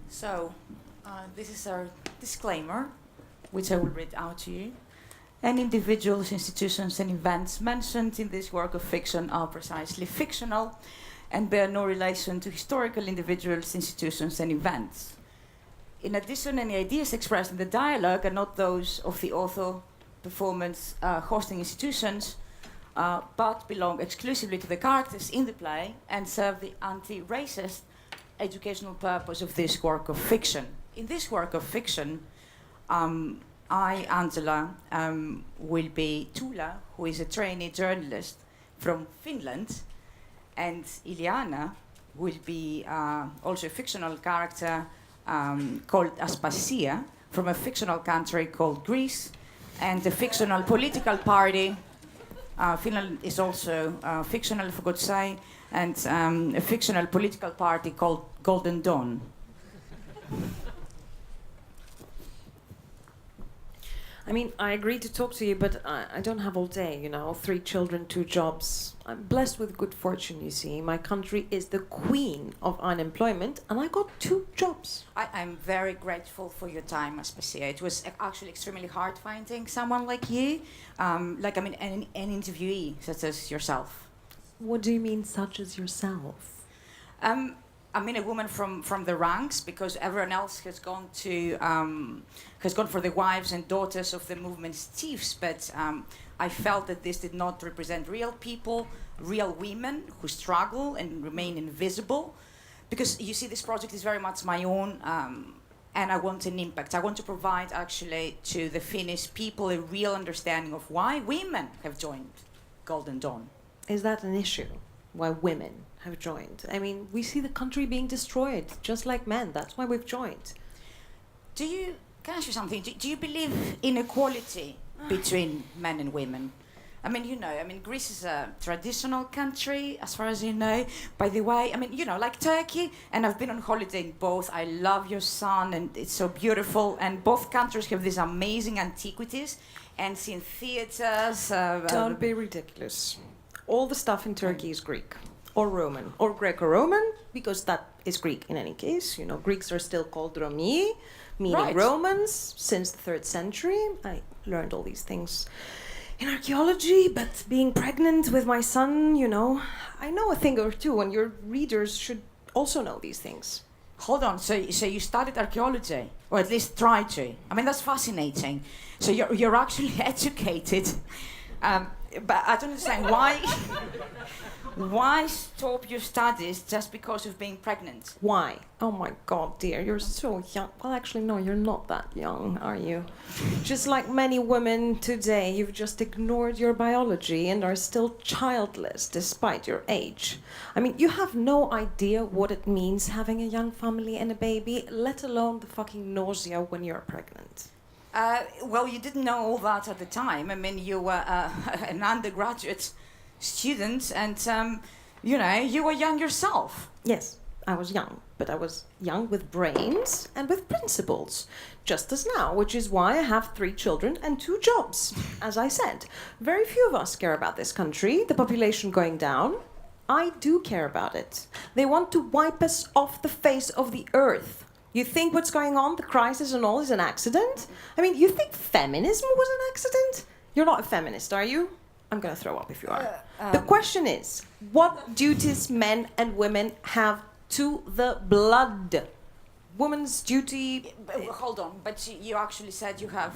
So, this is our disclaimer, which I will read out to you. Any individuals, institutions, and events mentioned in this work of fiction are precisely fictional and bear no relation to historical individuals, institutions, and events. In addition, any ideas expressed in the dialogue are not those of the author, performance, hosting institutions, but belong exclusively to the characters in the play and serve the anti-racist educational purpose of this work of fiction. In this work of fiction, I, Angela, will be Tula, who is a trainee journalist from Finland, and iLiana will be also a fictional character called Aspasia from a fictional country called Greece, and a fictional political party. Finland is also fictional, I forgot to say, and a fictional political party called Golden Dawn. I mean, I agreed to talk to you, but I don't have all day, you know. 3 children, 2 jobs. I'm blessed with good fortune, you see. My country is the queen of unemployment, and I got 2 jobs. I'm very grateful for your time, Aspasia. It was actually extremely hard finding someone like you, an interviewee such as yourself. What do you mean, such as yourself? I mean a woman from the ranks, because everyone else has gone for the wives and daughters of the movement's chiefs. But I felt that this did not represent real people, real women who struggle and remain invisible. Because you see, this project is very much my own, and I want an impact. I want to provide actually to the Finnish people a real understanding of why women have joined Golden Dawn. Is that an issue? Why women have joined? I mean, we see the country being destroyed, just like men. That's why we've joined. Can I ask you something? Do you believe in equality between men and women? I mean, Greece is a traditional country, as far as you know. By the way, like Turkey, and I've been on holiday in both. I love your son, and it's so beautiful. And both countries have these amazing antiquities, ancient theaters. Don't be ridiculous. All the stuff in Turkey is Greek, or Roman, or Greco-Roman, because that is Greek in any case. You know, Greeks are still called Romi, meaning Romans, since the 3rd century. I learned all these things in archaeology, but being pregnant with my son, I know a thing or two, and your readers should also know these things. Hold on, so you studied archaeology, or at least tried to. I mean, that's fascinating. So you're actually educated. But I don't understand why stop your studies just because of being pregnant? Why? Oh my God, dear, you're so young. Well, actually, no, you're not that young, are you? Just like many women today, you've just ignored your biology and are still childless despite your age. I mean, you have no idea what it means having a young family and a baby, let alone the fucking nausea when you're pregnant. Well, you didn't know all that at the time. I mean, you were an undergraduate student, and you were young yourself. Yes, I was young, but I was young with brains and with principles, just as now, which is why I have 3 children and 2 jobs. As I said, very few of us care about this country, the population going down. I do care about it. They want to wipe us off the face of the earth. You think what's going on, the crisis and all, is an accident? I mean, you think feminism was an accident? You're not a feminist, are you? I'm going to throw up if you are. The question is, what duties men and women have to the blood? Woman's duty... Hold on, but you actually said you have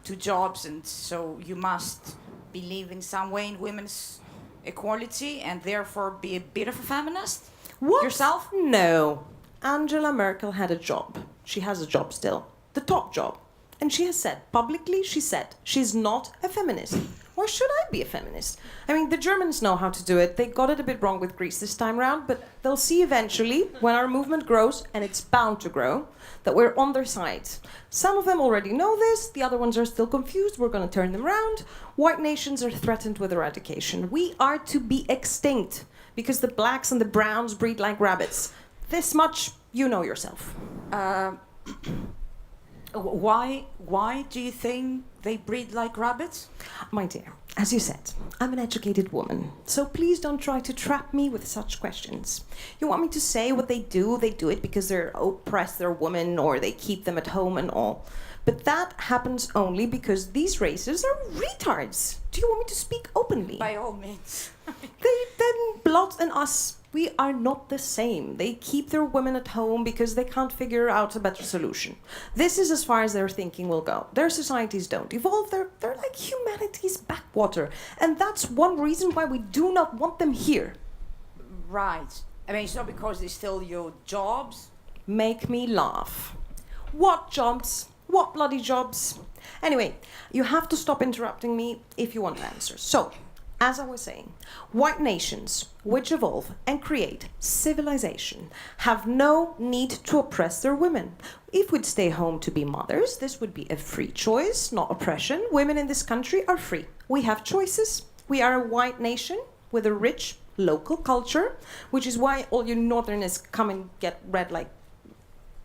2 jobs, and so you must believe in some way in women's equality and therefore be a bit of a feminist? What? Yourself? No. Angela Merkel had a job. She has a job still. The top job. And she has said, publicly, she's not a feminist. Why should I be a feminist? I mean, the Germans know how to do it. They got it a bit wrong with Greece this time round, but they'll see eventually, when our movement grows, and it's bound to grow, that we're on their side. Some of them already know this. The other ones are still confused. We're going to turn them around. White nations are threatened with eradication. We are to be extinct because the blacks and the browns breed like rabbits. This much, you know yourself. Why do you think they breed like rabbits? My dear, As you said, I'm an educated woman, so please don't try to trap me with such questions. You want me to say what they do it because they're oppressed, they're women, or they keep them at home and all. But that happens only because these races are retards. Do you want me to speak openly? By all means. Then Blood and us, we are not the same. They keep their women at home because they can't figure out a better solution. This is as far as their thinking will go. Their societies don't evolve. They're like humanity's backwater. And that's one reason why we do not want them here. Right. I mean, it's not because they steal your jobs. Make me laugh. What jobs? What bloody jobs? Anyway, you have to stop interrupting me if you want answers. So, as I was saying, white nations, which evolve and create civilization, have no need to oppress their women. If we'd stay home to be mothers, this would be a free choice, not oppression. Women in this country are free. We have choices. We are a white nation with a rich local culture, which is why all you northerners come and get red like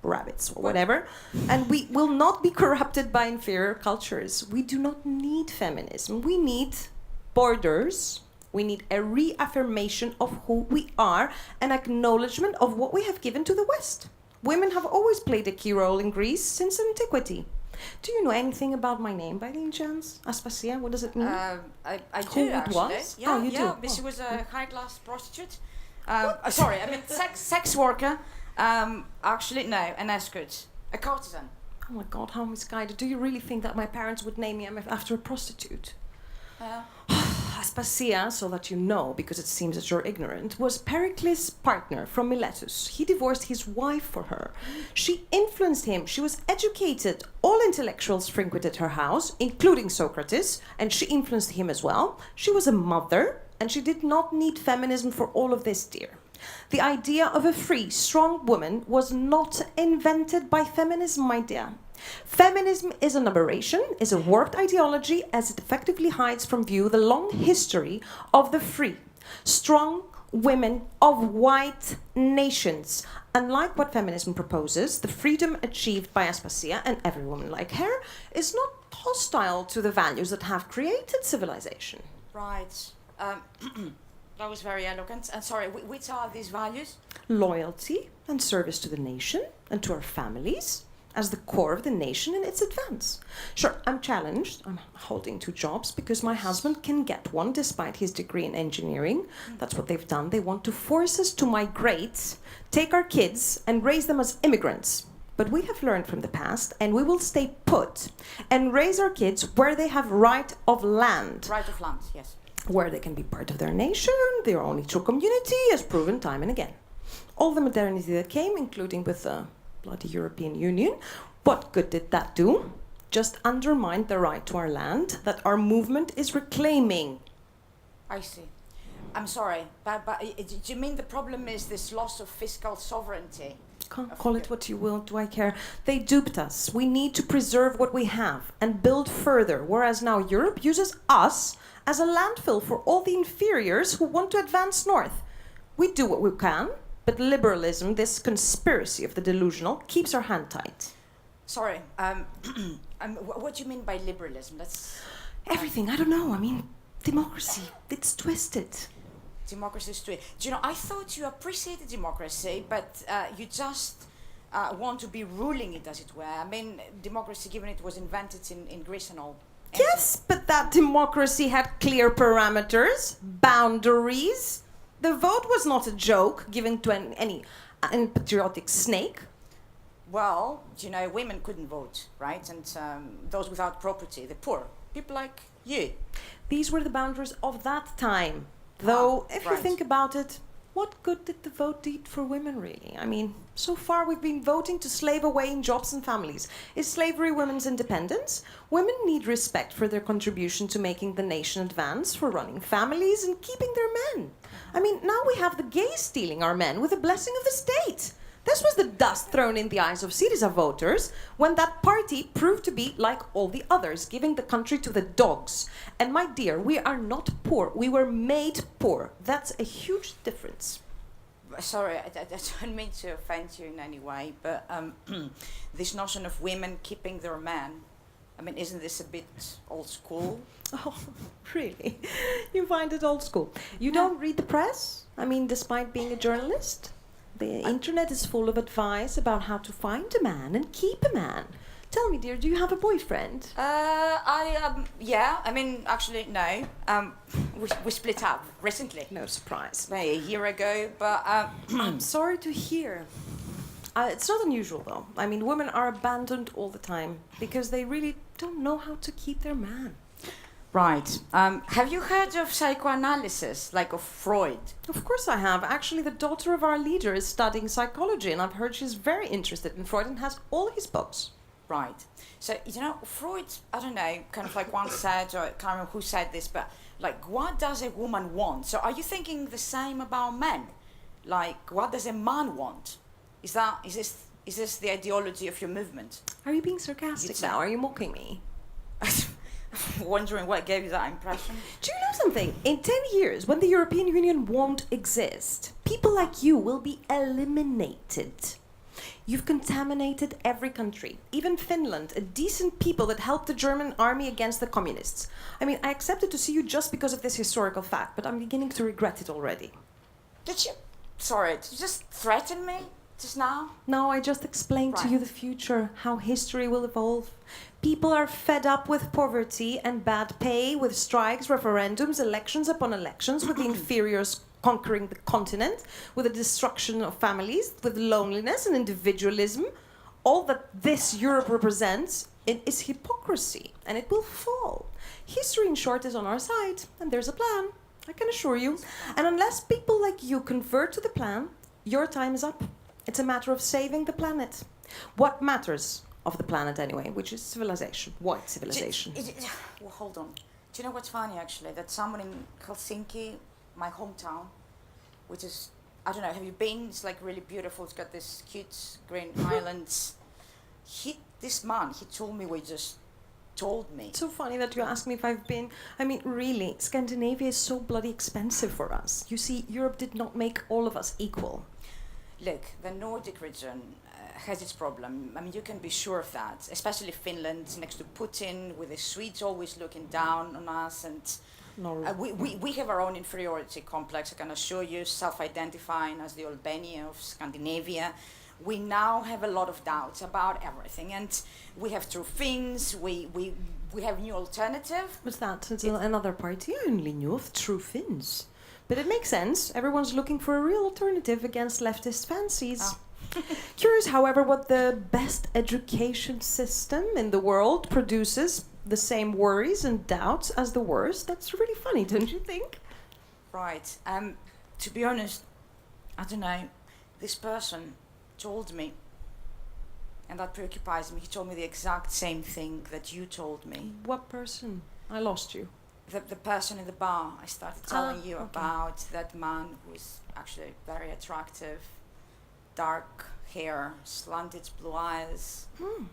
rabbits or whatever, and we will not be corrupted by inferior cultures. We do not need feminism. We need borders. We need a reaffirmation of who we are, an acknowledgement of what we have given to the West. Women have always played a key role in Greece since antiquity. Do you know anything about my name by any chance? Aspasia, what does it mean? I Who do, it actually. was? Yeah, Oh, you do? But she Oh. was a high-class prostitute. Sorry, I mean sex worker. Actually, no, an escort, a courtesan. Oh my God, how misguided. Do you really think that my parents would name me after a prostitute? Aspasia, so that you know, because it seems that you're ignorant, was Pericles' partner from Miletus. He divorced his wife for her. She influenced him. She was educated. All intellectuals frequented her house, including Socrates, and she influenced him as well. She was a mother, and she did not need feminism for all of this, dear. The idea of a free, strong woman was not invented by feminism, my dear. Feminism is an aberration, is a warped ideology, as it effectively hides from view the long history of the free, strong women of white nations. Unlike what feminism proposes, the freedom achieved by Aspasia and every woman like her is not hostile to the values that have created civilization. Right. That was very eloquent. And sorry, which are these values? Loyalty and service to the nation and to our families as the core of the nation and its advance. Sure, I'm challenged. I'm holding 2 jobs because my husband can get one despite his degree in engineering. That's what they've done. They want to force us to migrate, take our kids and raise them as immigrants. But we have learned from the past and we will stay put and raise our kids where they have right of land. Right of land, yes. Where they can be part of their nation, their only true community, as proven time and again. All the modernity that came, including with the bloody European Union, what good did that do? Just undermined the right to our land that our movement is reclaiming. I see. I'm sorry, but do you mean the problem is this loss of fiscal sovereignty? Call it what you will, do I care? They duped us. We need to preserve what we have and build further, whereas now Europe uses us as a landfill for all the inferiors who want to advance north. We do what we can, but liberalism, this conspiracy of the delusional, keeps our hand tight. Sorry, what do you mean by liberalism? That's everything, I don't know. I mean, democracy, it's twisted. Democracy is twisted. Do you know, I thought you appreciated democracy, but you just want to be ruling it, as it were. I mean, democracy, given it was invented in Greece and all. Yes, but that democracy had clear parameters, boundaries. The vote was not a joke given to any patriotic snake. Well, you know, women couldn't vote, right? And those without property, the poor, people like you. These were the boundaries of that time. Though, if you think about it, what good did the vote do for women, really? I mean, so far we've been voting to slave away in jobs and families. Is slavery women's independence? Women need respect for their contribution to making the nation advance, for running families and keeping their men. I mean, now we have the gays stealing our men with the blessing of the state. This was the dust thrown in the eyes of Syriza voters when that party proved to be like all the others, giving the country to the dogs. And my dear, we are not poor. We were made poor. That's a huge difference. Sorry, I don't mean to offend you in any way, but this notion of women keeping their men, I mean, isn't this a bit old school? Oh, really? You find it old school? You don't read the press? I mean, despite being a journalist? The internet is full of advice about how to find a man and keep a man. Tell me, dear, do you have a boyfriend? Yeah, I mean, actually, no. We split up recently. No surprise. Maybe a year ago, but I'm sorry to hear. It's not unusual, though. I mean, women are abandoned all the time because they really don't know how to keep their man. Right. Have you heard of psychoanalysis, like of Freud? Of course I have. Actually, the daughter of our leader is studying psychology, and I've heard she's very interested in Freud and has all his books. Right. So, you know, Freud, I don't know, kind of like once said, or I can't remember who said this, but like, what does a woman want? So are you thinking the same about men? Like, what does a man want? Is this the ideology of your movement? Are you being sarcastic now? Are you mocking me? Wondering what gave you that impression? Do you know something? In 10 years, when the European Union won't exist, people like you will be eliminated. You've contaminated every country, even Finland, a decent people that helped the German army against the communists. I mean, I accepted to see you just because of this historical fact, but I'm beginning to regret it already. Did you just threaten me just now? No, I just explained to you the future, how history will evolve. People are fed up with poverty and bad pay, with strikes, referendums, elections upon elections, with the inferiors conquering the continent, with the destruction of families, with loneliness and individualism. All that this Europe represents is hypocrisy, and it will fall. History, in short, is on our side, and there's a plan, I can assure you. And unless people like you convert to the plan, your time is up. It's a matter of saving the planet. What matters of the planet anyway, which is civilization, white civilization. Well, hold on. Do you know what's funny, actually? That someone in Helsinki, my hometown, which is, I don't know, have you been? It's like really beautiful. It's got this cute green islands. This man, he told me what he just told me. It's so funny that you ask me if I've been. I mean, really, Scandinavia is so bloody expensive for us. You see, Europe did not make all of us equal. Look, the Nordic region has its problem. I mean, you can be sure of that, especially Finland, next to Putin, with the Swedes always looking down on us, and we have our own inferiority complex, I can assure you, self-identifying as the Albania of Scandinavia. We now have a lot of doubts about everything, and we have true Finns, we have new alternative. What's that? It's another party? I only knew of True Finns. But it makes sense. Everyone's looking for a real alternative against leftist fancies. Oh. Curious, however, what the best education system in the world produces the same worries and doubts as the worst. That's really funny, don't you think? Right. To be honest, I don't know. This person told me, and that preoccupies me. He told me the exact same thing that you told me. What person? I lost you. The person in the bar I started telling you about, that man who is actually very attractive, dark hair, slanted blue eyes,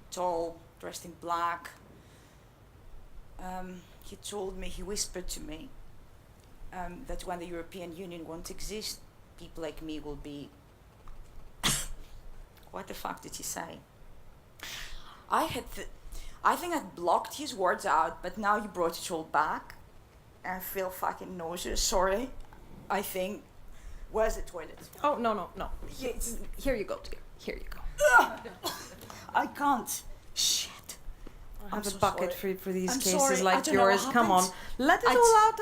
tall, dressed in black. He told me, he whispered to me, that when the European Union won't exist, people like me will be... What the fuck did he say? I think I blocked his words out, but now you brought it all back. I feel fucking nauseous, sorry. I think... Where's the toilet? Oh, no. Here you go, dear. Here you go. I can't. Shit. I have a bucket for these cases sorry. like yours. Come on. Let it all out.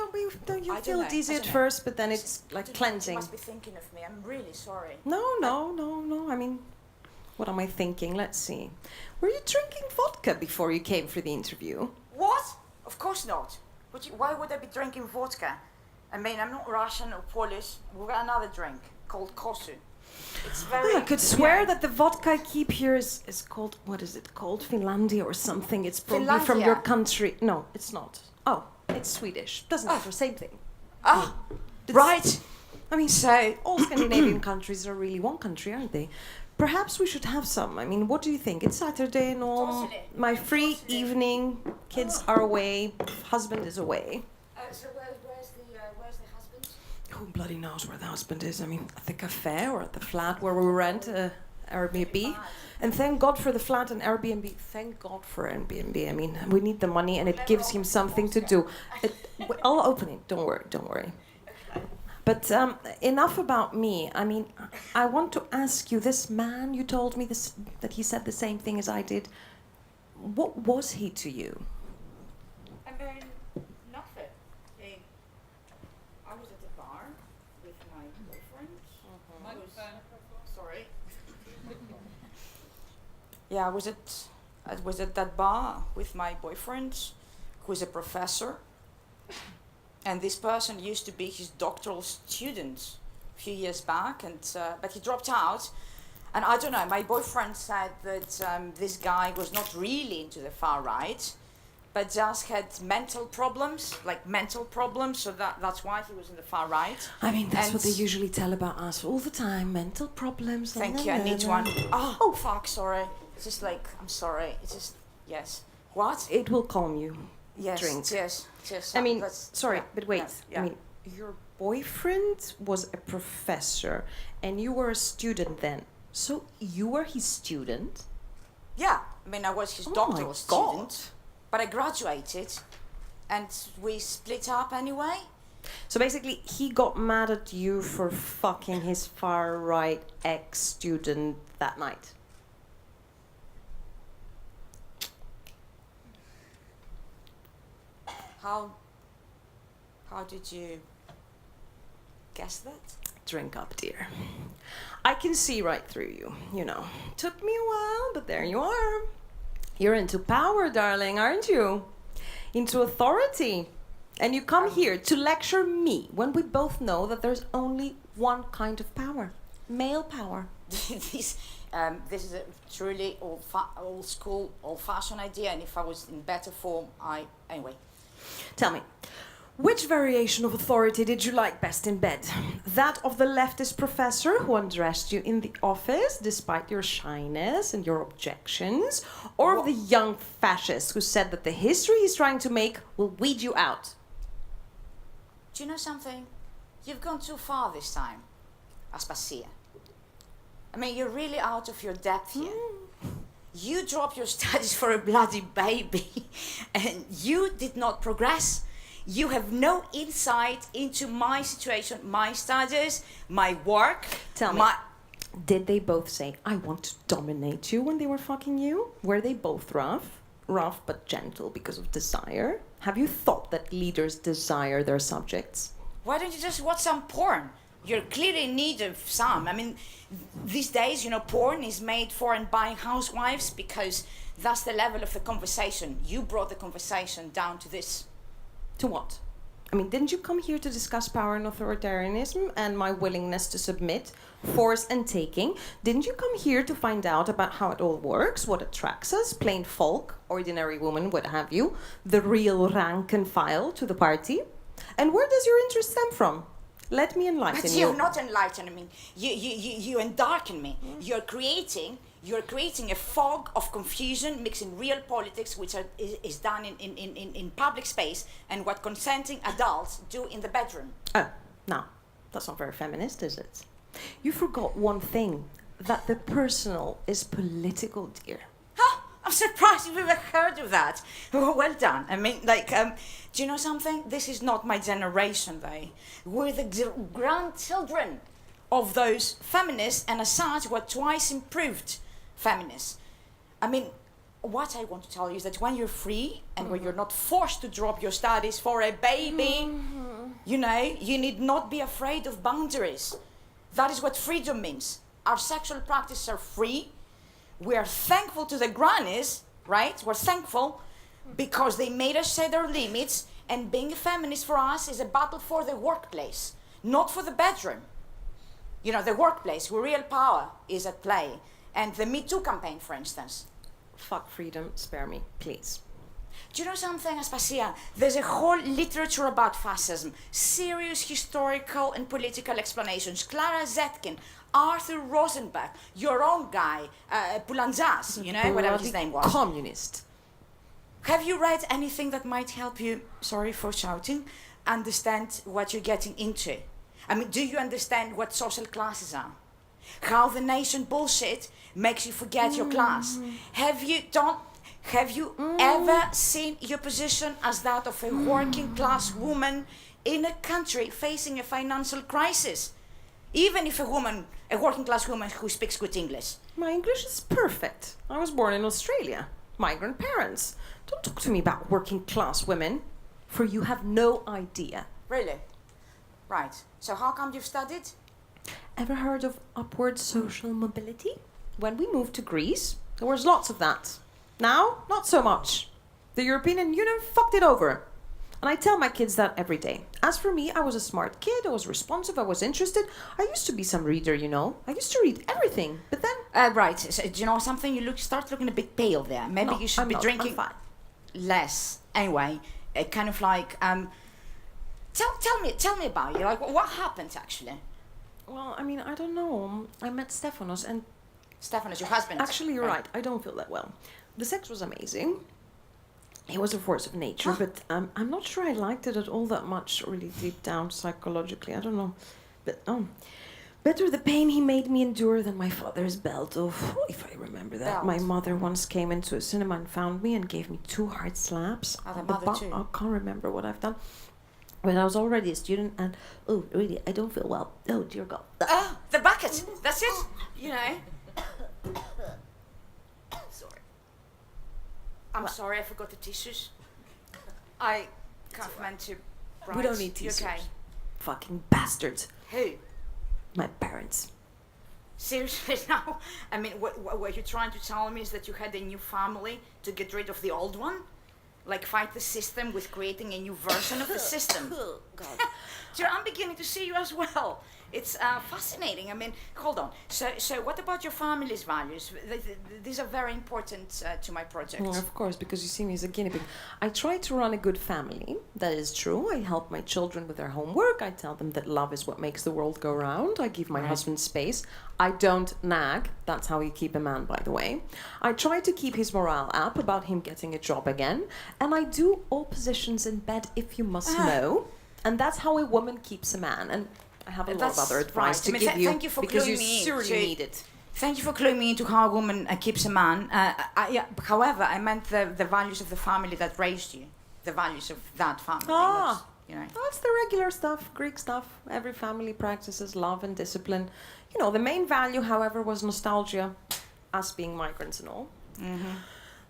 Don't you feel dizzy at first, but then it's like cleansing. You must be thinking of me. I'm really sorry. No. I mean, what am I thinking? Let's see. Were you drinking vodka before you came for the interview? What? Of course not. Why would I be drinking vodka? I mean, I'm not Russian or Polish. We've got another drink called kosu. It's very... I could swear that the vodka I keep here is called... What is it called? Finlandia or something. It's probably from your country. No, it's not. Oh, it's Swedish. Doesn't matter. Same thing. Right. I mean, so all Scandinavian countries are really one country, aren't they? Perhaps we should have some. I mean, what do you think? It's Saturday and all. My free evening. Kids are away. Husband is away. So where's the husband? Who bloody knows where the husband is? I mean, at the cafe or at the flat where we rent Airbnb. And thank God for the flat and Airbnb. Thank God for Airbnb. I mean, we need the money and it gives him something to do. I'll open it. Don't worry. But enough about me. I mean, I want to ask you, this man, you told me this, that he said the same thing as I did. What was he to you? I mean, nothing. I was at a bar with my boyfriend. Sorry. Yeah, I was at that bar with my boyfriend, who is a professor. And this person used to be his doctoral student a few years back, but he dropped out. And I don't know, my boyfriend said that this guy was not really into the far right, but just had mental problems, so that's why he was in the far right. I mean, that's what they usually tell about us all the time, mental problems. Thank you, I need one. Oh, fuck, sorry. It's just I'm sorry. It's just, yes. What? It will calm you. Yes, Drink. Yes. I mean, sorry, but wait. Yeah. I mean, your boyfriend was a professor and you were a student then. So you were his student? Yeah, I mean, I was his doctoral student, but I graduated and we split up anyway. So basically, he got mad at you for fucking his far-right ex-student that night. How did you guess that? Drink up, dear. I can see right through you, you know. Took me a while, but there you are. You're into power, darling, aren't you? Into authority. And you come here to lecture me when we both know that there's only one kind of power. Male power. This is a truly old school, old-fashioned idea, and if I was in better form, anyway. Tell me, which variation of authority did you like best in bed? That of the leftist professor who undressed you in the office despite your shyness and your objections? Or of the young fascist who said that the history he's trying to make will weed you out? Do you know something? You've gone too far this time, Aspasia. I mean, you're really out of your depth here. You dropped your studies for a bloody baby, and you did not progress. You have no insight into my situation, my studies, my work. Tell me, did they both say, I want to dominate you when they were fucking you? Were they both rough? Rough but gentle because of desire? Have you thought that leaders desire their subjects? Why don't you just watch some porn? You're clearly in need of some. I mean, these days, porn is made for and by housewives because that's the level of the conversation. You brought the conversation down to this. To what? I mean, didn't you come here to discuss power and authoritarianism and my willingness to submit, force and taking? Didn't you come here to find out about how it all works, what attracts us, plain folk, ordinary woman, what have you, the real rank and file to the party? And where does your interest stem from? Let me enlighten you. You're not enlightening me. You endarken me. You're creating a fog of confusion mixing real politics, which is done in public space, and what consenting adults do in the bedroom. Oh, no. That's not very feminist, is it? You forgot one thing, that the personal is political, dear. Huh? I'm surprised you've ever heard of that. Well done. I mean, do you know something? This is not my generation, though. We're the grandchildren of those feminists, and as such, were twice improved feminists. I mean, what I want to tell you is that when you're free and when you're not forced to drop your studies for a baby, you need not be afraid of boundaries. That is what freedom means. Our sexual practices are free. We are thankful to the grannies, right? We're thankful because they made us set our limits, and being a feminist for us is a battle for the workplace, not for the bedroom. The workplace where real power is at play. And the Me Too campaign, for instance. Fuck freedom, spare me, please. Do you know something, Aspasia? There's a whole literature about fascism, serious historical and political explanations. Clara Zetkin, Arthur Rosenberg, your own guy, Poulanzas, whatever his name was. Communist. Have you read anything that might help you, sorry for shouting, understand what you're getting into? I mean, do you understand what social classes are? How the nation bullshit makes you forget your class. Have you ever seen your position as that of a working class woman in a country facing a financial crisis? Even if a working class woman who speaks good English. My English is perfect. I was born in Australia. Migrant parents. Don't talk to me about working class women, for you have no idea. Really? Right. So how come you've studied? Ever heard of upward social mobility? When we moved to Greece, there was lots of that. Now, not so much. The European Union fucked it over. And I tell my kids that every day. As for me, I was a smart kid, I was responsive, I was interested. I used to be some reader, you know. I used to read everything, but then... Right, so, do you know something? You start looking a bit pale there. Maybe you should be drinking less. Anyway, kind of like, tell me about you. Like, what happened actually? Well, I mean, I don't know. I met Stefanos and... Stefanos, your husband. Actually, you're right. I don't feel that well. The sex was amazing. He was a force of nature, but I'm not sure I liked it at all that much, really deep down psychologically. I don't know. But better the pain he made me endure than my father's belt. Oh, if I remember that. Belt. My mother once came into a cinema and found me and gave me 2 hard slaps. The mother too. I can't remember what I've done. When I was already a student and, oh, really, I don't feel well. Oh, dear God. Oh, the bucket. That's it. You know. I'm sorry, I forgot the tissues. I can't meant to. Right. We don't need tissues. Okay. Fucking bastards. Who? My parents. Seriously now? I mean, what you're trying to tell me is that you had a new family to get rid of the old one? Like fight the system with creating a new version of the system? Oh, God. So I'm beginning to see you as well. It's fascinating. I mean, hold on. So what about your family's values? These are very important to my project. Well, of course, because you see me as a guinea pig. I try to run a good family. That is true. I help my children with their homework. I tell them that love is what makes the world go round. I give my husband space. I don't nag. That's how you keep a man, by the way. I try to keep his morale up about him getting a job again. And I do all positions in bed, if you must know. And that's how a woman keeps a man. And I have a lot of other advice to give you, thank you for because you me seriously need it. Thank you for cluing me into how a woman keeps a man. However, I meant the values of the family that raised you, the values of that family. You know. That's the regular stuff, Greek stuff. Every family practices love and discipline. You know, the main value, however, was nostalgia, us being migrants and all. Mm-hmm.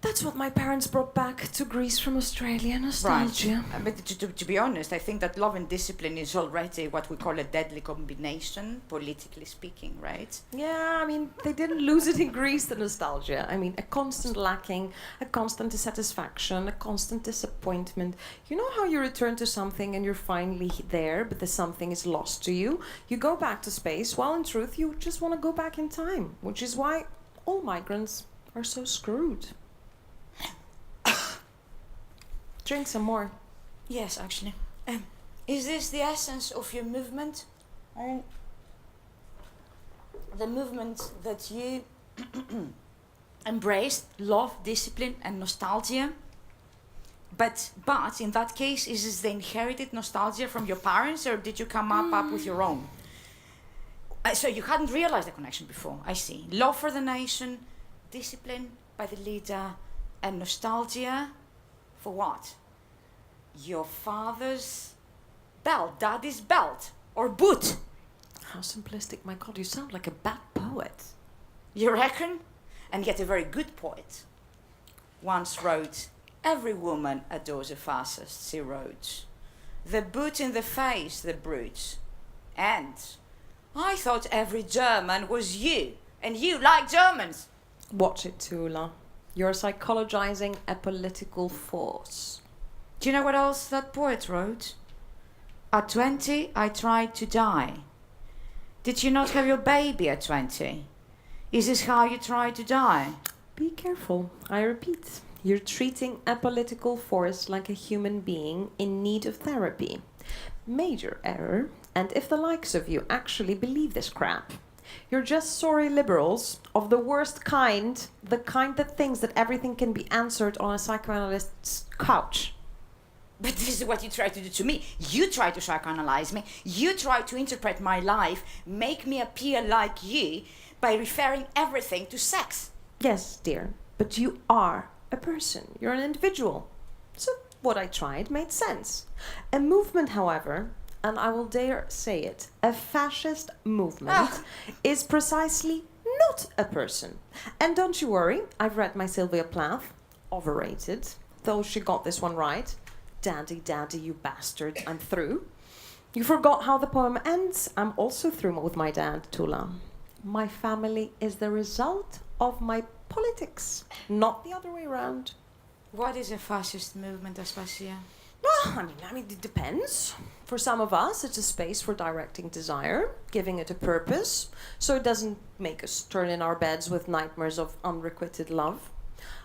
That's what my parents brought back to Greece from Australia, nostalgia. Right. But to be honest, I think that love and discipline is already what we call a deadly combination, politically speaking, right? Yeah, I mean, they didn't lose it in Greece, the nostalgia. I mean, a constant lacking, a constant dissatisfaction, a constant disappointment. You know how you return to something and you're finally there, but the something is lost to you? You go back to space, while in truth, you just want to go back in time, which is why all migrants are so screwed. Drink some more. Yes, actually. Is this the essence of your movement? The movement that you embraced, love, discipline, and nostalgia? But in that case, is this the inherited nostalgia from your parents, or did you come up with your own? So you hadn't realized the connection before. I see. Love for the nation, discipline by the leader, and nostalgia for what? Your father's belt, daddy's belt, or boot. How simplistic. My God, you sound like a bad poet. You reckon? And yet a very good poet. Once wrote, every woman adores a fascist, he wrote. The boot in the face, the brute. And I thought every German was you, and you like Germans. Watch it, Tula. You're psychologizing a political force. Do you know what else that poet wrote? At 20, I tried to die. Did you not have your baby at 20? Is this how you tried to die? Be careful. I repeat. You're treating a political force like a human being in need of therapy. Major error. And if the likes of you actually believe this crap, you're just sorry liberals of the worst kind, the kind that thinks that everything can be answered on a psychoanalyst's couch. But this is what you try to do to me. You try to psychoanalyze me. You try to interpret my life, make me appear like you by referring everything to sex. Yes, dear, but you are a person. You're an individual. So what I tried made sense. A movement, however, and I will dare say it, a fascist movement is precisely not a person. And don't you worry, I've read my Sylvia Plath, overrated, though she got this one right. Daddy, daddy, you bastard, I'm through. You forgot how the poem ends. I'm also through with my dad, Tula. My family is the result of my politics, not the other way around. What is a fascist movement, Aspasia? Well, I mean, it depends. For some of us, it's a space for directing desire, giving it a purpose, so it doesn't make us turn in our beds with nightmares of unrequited love.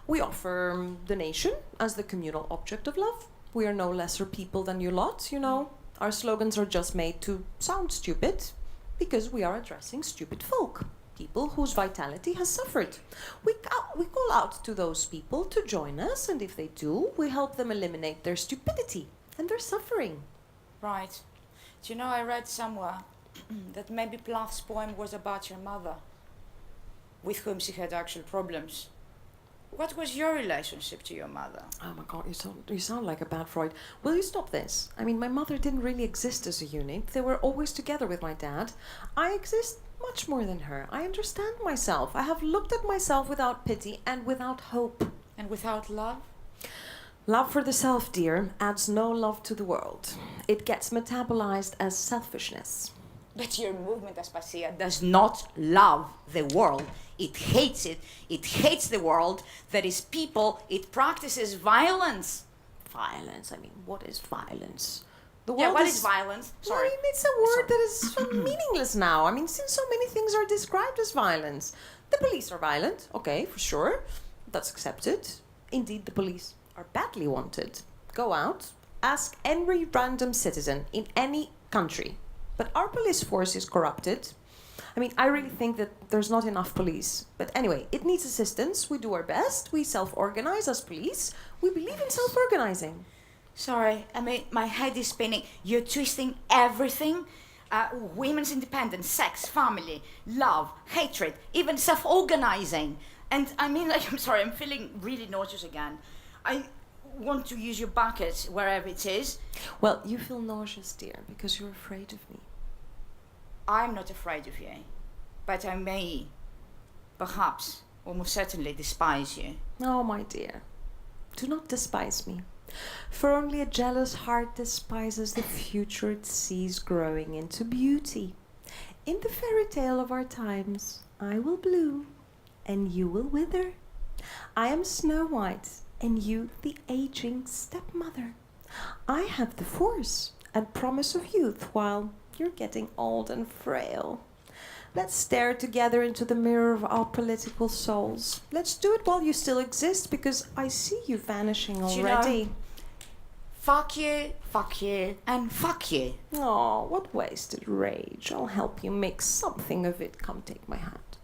We offer the nation as the communal object of love. We are no lesser people than you lot, you know. Our slogans are just made to sound stupid because we are addressing stupid folk, people whose vitality has suffered. We call out to those people to join us, and if they do, we help them eliminate their stupidity and their suffering. Right. Do you know, I read somewhere that maybe Plath's poem was about your mother, with whom she had actual problems. What was your relationship to your mother? Oh my God, you sound like a bad Freud. Will you stop this? I mean, my mother didn't really exist as a unit. They were always together with my dad. I exist much more than her. I understand myself. I have looked at myself without pity and without hope. And without love? Love for the self, dear, adds no love to the world. It gets metabolized as selfishness. But your movement, Aspasia, does not love the world. It hates it. It hates the world. That is people. It practices violence. Violence? I mean, what is violence? The Yeah, world what is violence? Sorry. I mean, it's a word that is so meaningless now. I mean, since so many things are described as violence. The police are violent, okay, for sure. That's accepted. Indeed, the police are badly wanted. Go out, ask every random citizen in any country. But our police force is corrupted. I mean, I really think that there's not enough police. But anyway, it needs assistance. We do our best. We self-organize as police. We believe in self-organizing. Sorry, I mean, my head is spinning. You're twisting everything. Women's independence, sex, family, love, hatred, even self-organizing. And I mean, like, I'm sorry, I'm feeling really nauseous again. I want to use your bucket wherever it is. Well, you feel nauseous, dear, because you're afraid of me. I'm not afraid of you, but I may, perhaps, almost certainly despise you. Oh, my dear, do not despise me. For only a jealous heart despises the future it sees growing into beauty. In the fairy tale of our times, I will bloom, and you will wither. I am Snow White, and you the aging stepmother. I have the force and promise of youth, while you're getting old and frail. Let's stare together into the mirror of our political souls. Let's do it while you still exist, because I see you vanishing already. You know, fuck you, and fuck you. Oh, what wasted rage. I'll help you make something of it. Come take my hat.